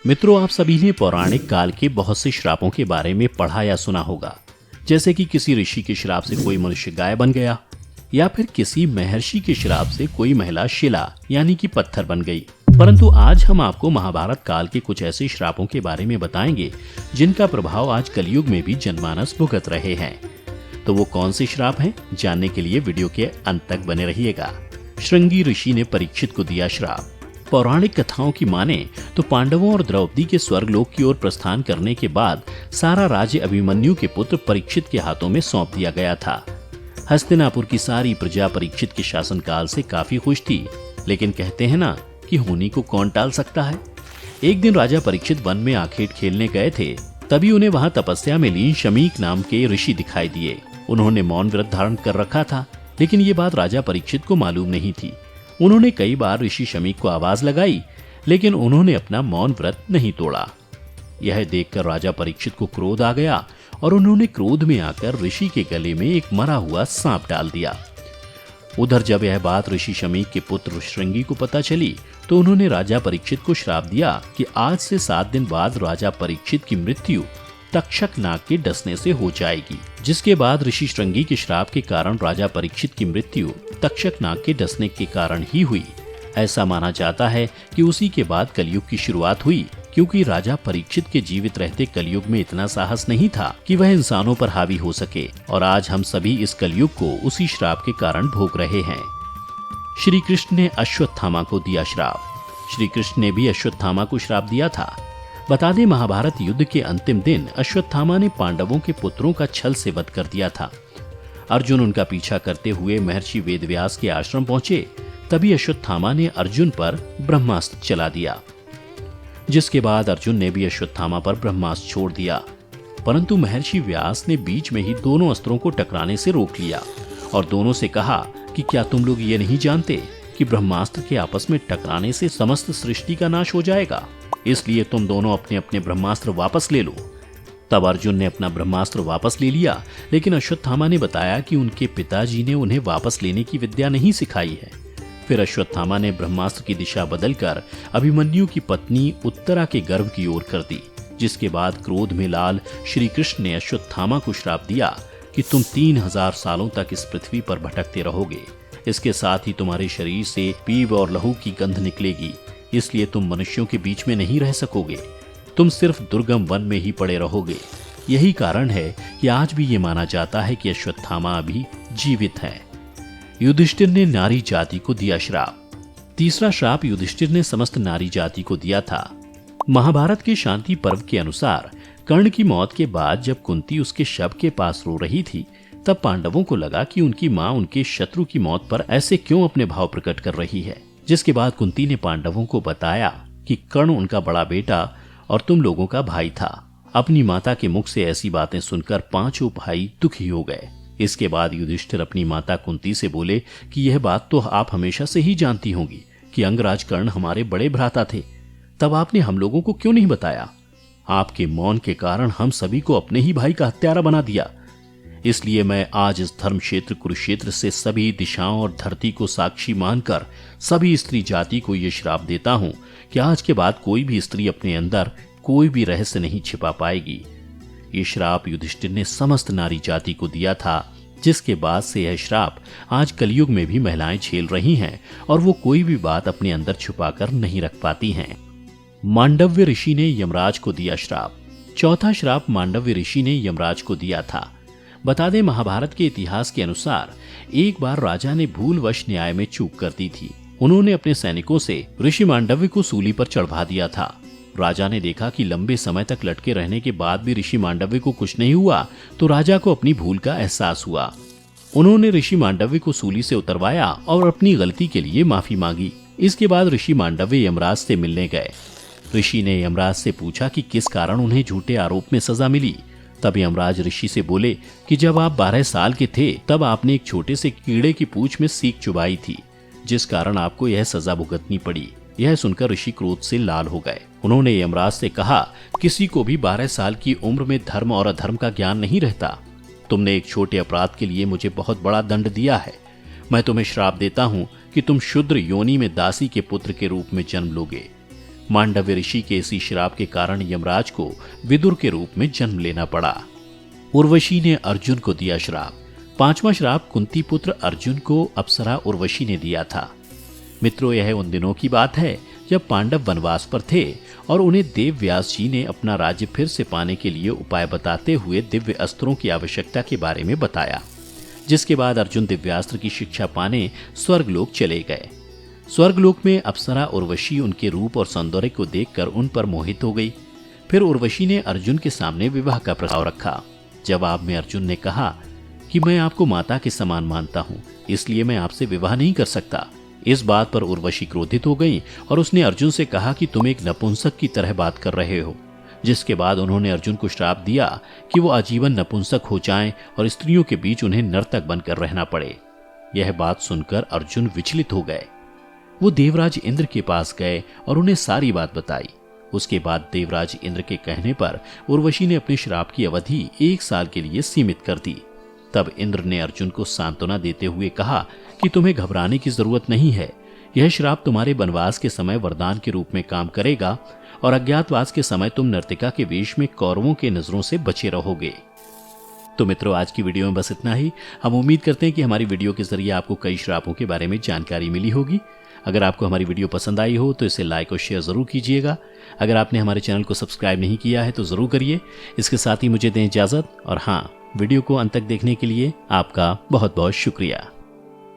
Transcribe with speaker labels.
Speaker 1: मित्रों, आप सभी ने पौराणिक काल के बहुत से श्रापों के बारे में पढ़ा या सुना होगा। जैसे कि किसी ऋषि के श्राप से कोई मनुष्य गाय बन गया, या फिर किसी महर्षि के श्राप से कोई महिला शिला यानी कि पत्थर बन गई। परंतु आज हम आपको महाभारत काल के कुछ ऐसे श्रापों के बारे में बताएंगे जिनका प्रभाव आज कलयुग में भी जनमानस भुगत रहे हैं। तो वो कौन से श्राप हैं, जानने के लिए वीडियो के अंत तक बने रहिएगा। श्रृंगी ऋषि ने परीक्षित को दिया श्राप। पौराणिक कथाओं की माने तो पांडवों और द्रौपदी के स्वर्गलोक की ओर प्रस्थान करने के बाद सारा राज्य अभिमन्यु के पुत्र परीक्षित के हाथों में सौंप दिया गया था। हस्तिनापुर की सारी प्रजा परीक्षित के शासनकाल से काफी खुश थी, लेकिन कहते हैं ना कि होनी को कौन टाल सकता है। एक दिन राजा परीक्षित वन में आखेट खेलने गए थे, तभी उन्हें वहां तपस्या में लीन शमीक नाम के ऋषि दिखाई दिए। उन्होंने मौन व्रत धारण कर रखा था, लेकिन ये बात राजा परीक्षित को मालूम नहीं थी। उन्होंने कई बार ऋषि शमीक को आवाज लगाई, लेकिन उन्होंने अपना मौन व्रत नहीं तोड़ा। यह देखकर राजा परीक्षित को क्रोध आ गया और उन्होंने क्रोध में आकर ऋषि के गले में एक मरा हुआ सांप डाल दिया। उधर जब यह बात ऋषि शमीक के पुत्र श्रृंगी को पता चली तो उन्होंने राजा परीक्षित को श्राप दिया कि आज से 7 दिन बाद राजा परीक्षित की मृत्यु तक्षक नाग के डसने से हो जाएगी। जिसके बाद ऋषि श्रृंगी के श्राप के कारण राजा परीक्षित की मृत्यु तक्षक नाग के डसने के कारण ही हुई। ऐसा माना जाता है कि उसी के बाद कलयुग की शुरुआत हुई, क्योंकि राजा परीक्षित के जीवित रहते कलयुग में इतना साहस नहीं था कि वह इंसानों पर हावी हो सके, और आज हम सभी इस कलयुग को उसी श्राप के कारण भोग रहे हैं। श्री कृष्ण ने अश्वत्थामा को दिया श्राप। श्री कृष्ण ने भी अश्वत्थामा को श्राप दिया था। बता दें, महाभारत युद्ध के अंतिम दिन अश्वत्थामा ने पांडवों के पुत्रों का छल से वध कर दिया था। अर्जुन उनका पीछा करते हुए महर्षि वेदव्यास के आश्रम पहुंचे, तभी अश्वत्थामा ने अर्जुन पर ब्रह्मास्त्र चला दिया। जिसके बाद अर्जुन ने भी अश्वत्थामा पर ब्रह्मास्त्र छोड़ दिया, परंतु महर्षि व्यास ने बीच में ही दोनों अस्त्रों को टकराने से रोक लिया और दोनों से कहा कि क्या तुम लोग ये नहीं जानते कि ब्रह्मास्त्र के आपस में टकराने से समस्त सृष्टि का नाश हो जाएगा, इसलिए तुम दोनों अपने अपने ब्रह्मास्त्र वापस ले लो। तब अर्जुन ने अपना ब्रह्मास्त्र वापस ले लिया, लेकिन अश्वत्थामा ने बताया कि उनके पिताजी ने उन्हें वापस लेने की विद्या नहीं सिखाई है। फिर अश्वत्थामा ने ब्रह्मास्त्र की दिशा बदलकर अभिमन्यु की पत्नी उत्तरा के गर्भ की ओर कर दी। जिसके बाद क्रोध में लाल श्री कृष्ण ने अश्वत्थामा को श्राप दिया कि तुम 3000 सालों तक इस पृथ्वी पर भटकते रहोगे। इसके साथ ही तुम्हारे शरीर से पीप और लहू की गंध निकलेगी, इसलिए तुम मनुष्यों के बीच में नहीं रह सकोगे। तुम सिर्फ दुर्गम वन में ही पड़े रहोगे। यही कारण है कि आज भी ये माना जाता है कि अश्वत्थामा अभी जीवित है। युधिष्ठिर ने नारी जाति को दिया श्राप। तीसरा श्राप युधिष्ठिर ने समस्त नारी जाति को दिया था। महाभारत के शांति पर्व के अनुसार कर्ण की मौत के बाद जब कुंती उसके शव के पास रो रही थी, तब पांडवों को लगा कि उनकी मां उनके शत्रु की मौत पर ऐसे क्यों अपने भाव प्रकट कर रही है। जिसके बाद कुंती ने पांडवों को बताया कि कर्ण उनका बड़ा बेटा और तुम लोगों का भाई था। अपनी माता के मुख से ऐसी बातें सुनकर पांचों भाई दुखी हो गए। इसके बाद युधिष्ठिर अपनी माता कुंती से बोले कि यह बात तो आप हमेशा से ही जानती होंगी कि अंगराज कर्ण हमारे बड़े भ्राता थे, तब आपने हम लोगों को क्यों नहीं बताया। आपके मौन के कारण हम सभी को अपने ही भाई का हत्यारा बना दिया। इसलिए मैं आज इस धर्म क्षेत्र कुरुक्षेत्र से सभी दिशाओं और धरती को साक्षी मानकर सभी स्त्री जाति को यह श्राप देता हूं कि आज के बाद कोई भी स्त्री अपने अंदर कोई भी रहस्य नहीं छिपा पाएगी। ये श्राप युधिष्ठिर ने समस्त नारी जाति को दिया था, जिसके बाद से यह श्राप आज कलयुग में भी महिलाएं झेल रही हैं और वो कोई भी बात अपने अंदर छुपाकर नहीं रख पाती हैं। मांडव्य ऋषि ने यमराज को दिया श्राप। चौथा श्राप मांडव्य ऋषि ने यमराज को दिया था। बता दें, महाभारत के इतिहास के अनुसार एक बार राजा ने भूलवश न्याय में चूक कर दी थी। उन्होंने अपने सैनिकों से ऋषि मांडव्य को सूली पर चढ़वा दिया था। राजा ने देखा कि लंबे समय तक लटके रहने के बाद भी ऋषि मांडव्य को कुछ नहीं हुआ, तो राजा को अपनी भूल का एहसास हुआ। उन्होंने ऋषि मांडव्य को सूली से उतरवाया और अपनी गलती के लिए माफी मांगी। इसके बाद ऋषि मांडव्य यमराज से मिलने गए। ऋषि ने यमराज से पूछा कि किस कारण उन्हें झूठे आरोप में सजा मिली। तब यमराज ऋषि से बोले कि जब आप 12 साल के थे तब आपने एक छोटे से कीड़े की पूंछ में सीक चुबाई थी, जिस कारण आपको यह सजा भुगतनी पड़ी। यह सुनकर ऋषि क्रोध से लाल हो गए। उन्होंने यमराज से कहा, किसी को भी 12 साल की उम्र में धर्म और अधर्म का ज्ञान नहीं रहता। तुमने एक छोटे अपराध के लिए मुझे बहुत बड़ा दंड दिया है। मैं तुम्हें श्राप देता हूँ कि तुम शूद्र योनि में दासी के पुत्र के रूप में जन्म लोगे। मांडव्य ऋषि के इसी श्राप के कारण यमराज को विदुर के रूप में जन्म लेना पड़ा। उर्वशी ने अर्जुन को दिया श्राप। 5वां श्राप कुंती पुत्र अर्जुन को अप्सरा उर्वशी ने दिया था। मित्रों, यह उन दिनों की बात है जब पांडव वनवास पर थे और उन्हें देव व्यास जी ने अपना राज्य फिर से पाने के लिए उपाय बताते हुए दिव्य अस्त्रों की आवश्यकता के बारे में बताया, जिसके बाद अर्जुन दिव्यास्त्र की शिक्षा पाने स्वर्गलोक चले गए। स्वर्गलोक में अप्सरा उर्वशी उनके रूप और सौंदर्य को देखकर उन पर मोहित हो गई। फिर उर्वशी ने अर्जुन के सामने विवाह का प्रस्ताव रखा। जवाब में अर्जुन ने कहा कि मैं आपको माता के समान मानता हूँ, इसलिए मैं आपसे विवाह नहीं कर सकता। इस बात पर उर्वशी क्रोधित हो गई और उसने अर्जुन से कहा कि तुम एक नपुंसक की तरह बात कर रहे हो। जिसके बाद उन्होंने अर्जुन को श्राप दिया कि वो आजीवन नपुंसक हो जाएं और स्त्रियों के बीच उन्हें नर्तक बनकर रहना पड़े। यह बात सुनकर अर्जुन विचलित हो गए। वो देवराज इंद्र के पास गए और उन्हें सारी बात बताई। उसके बाद देवराज इंद्र के कहने पर उर्वशी ने अपने श्राप की अवधि 1 साल के लिए सीमित कर दी। तब इंद्र ने अर्जुन को सांत्वना देते हुए कहा कि तुम्हें घबराने की जरूरत नहीं है। यह श्राप तुम्हारे वनवास के समय वरदान के रूप में काम करेगा और अज्ञातवास के समय तुम नर्तिका के वेश में कौरवों के नजरों से बचे रहोगे। तो मित्रों, आज की वीडियो में बस इतना ही। हम उम्मीद करते हैं कि हमारी वीडियो के जरिए आपको कई श्रापों के बारे में जानकारी मिली होगी। अगर आपको हमारी वीडियो पसंद आई हो तो इसे लाइक और शेयर जरूर कीजिएगा। अगर आपने हमारे चैनल को सब्सक्राइब नहीं किया है तो जरूर करिए। इसके साथ ही मुझे दें इजाजत, और हाँ, वीडियो को अंत तक देखने के लिए आपका बहुत बहुत शुक्रिया।